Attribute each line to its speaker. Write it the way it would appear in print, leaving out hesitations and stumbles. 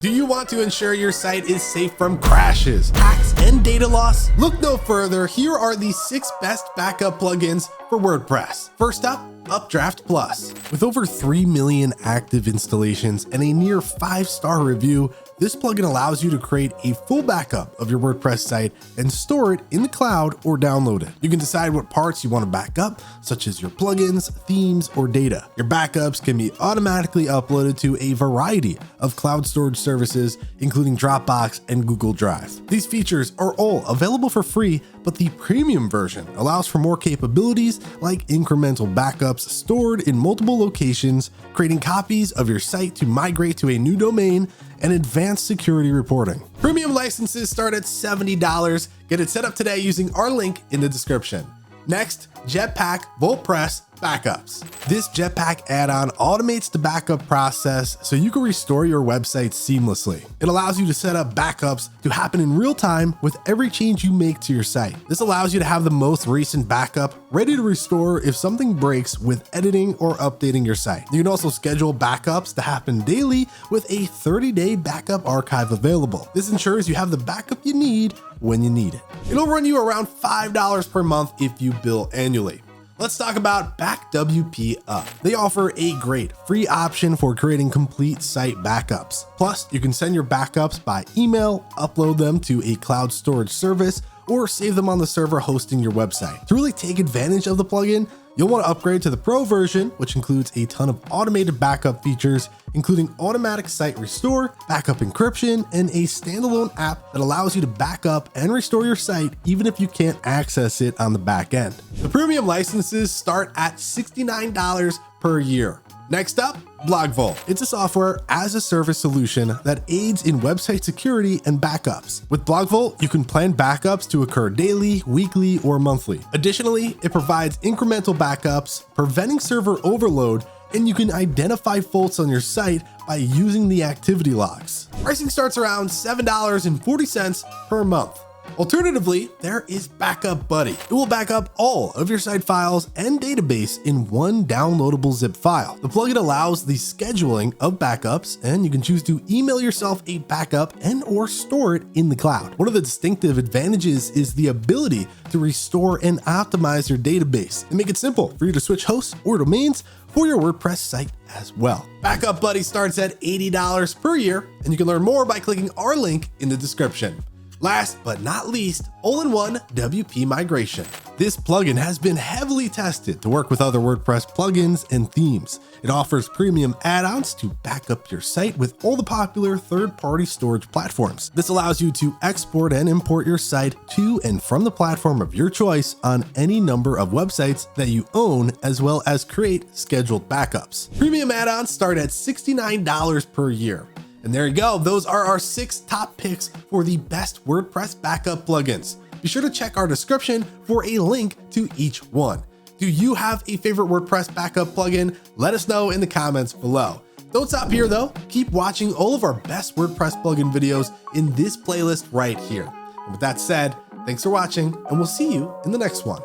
Speaker 1: Do you want to ensure your site is safe from crashes, hacks, and data loss? Look no further. Here are the 6 best backup plugins for WordPress. First up, UpdraftPlus. With over 3 million active installations and a near 5-star review, this plugin allows you to create a full backup of your WordPress site and store it in the cloud or download it. You can decide what parts you want to back up, such as your plugins, themes, or data. Your backups can be automatically uploaded to a variety of cloud storage services, including Dropbox and Google Drive. These features are all available for free, but the premium version allows for more capabilities like incremental backups stored in multiple locations, creating copies of your site to migrate to a new domain, and advanced security reporting. Premium licenses start at $70. Get it set up today using our link in the description. Next, Jetpack VaultPress backups. This Jetpack add-on automates the backup process so you can restore your website seamlessly. It allows you to set up backups to happen in real time with every change you make to your site. This allows you to have the most recent backup ready to restore if something breaks with editing or updating your site. You can also schedule backups to happen daily with a 30-day backup archive available. This ensures you have the backup you need when you need it. It'll run you around $5 per month if you bill annually. Let's talk about BackWPup. They offer a great free option for creating complete site backups. Plus, you can send your backups by email, upload them to a cloud storage service, or save them on the server hosting your website. To really take advantage of the plugin, you'll want to upgrade to the Pro version, which includes a ton of automated backup features, including automatic site restore, backup encryption, and a standalone app that allows you to back up and restore your site even if you can't access it on the back end. The premium licenses start at $69 per year. Next up, BlogVault. It's a software as a service solution that aids in website security and backups. With BlogVault, you can plan backups to occur daily, weekly, or monthly. Additionally, it provides incremental backups, preventing server overload, and you can identify faults on your site by using the activity logs. Pricing starts around $7.40 per month. Alternatively, there is BackupBuddy. It will back up all of your site files and database in one downloadable zip file. The plugin allows the scheduling of backups, and you can choose to email yourself a backup and or store it in the cloud. One of the distinctive advantages is the ability to restore and optimize your database and make it simple for you to switch hosts or domains for your WordPress site as well. BackupBuddy starts at $80 per year, and you can learn more by clicking our link in the description. Last but not least, all-in-one WP migration. This plugin has been heavily tested to work with other WordPress plugins and themes. It offers premium add-ons to back up your site with all the popular third-party storage platforms. This allows you to export and import your site to and from the platform of your choice on any number of websites that you own, as well as create scheduled backups. Premium add-ons start at $69 per year. And there you go. Those are our 6 top picks for the best WordPress backup plugins. Be sure to check our description for a link to each one. Do you have a favorite WordPress backup plugin? Let us know in the comments below. Don't stop here though. Keep watching all of our best WordPress plugin videos in this playlist right here. And with that said, thanks for watching, and we'll see you in the next one.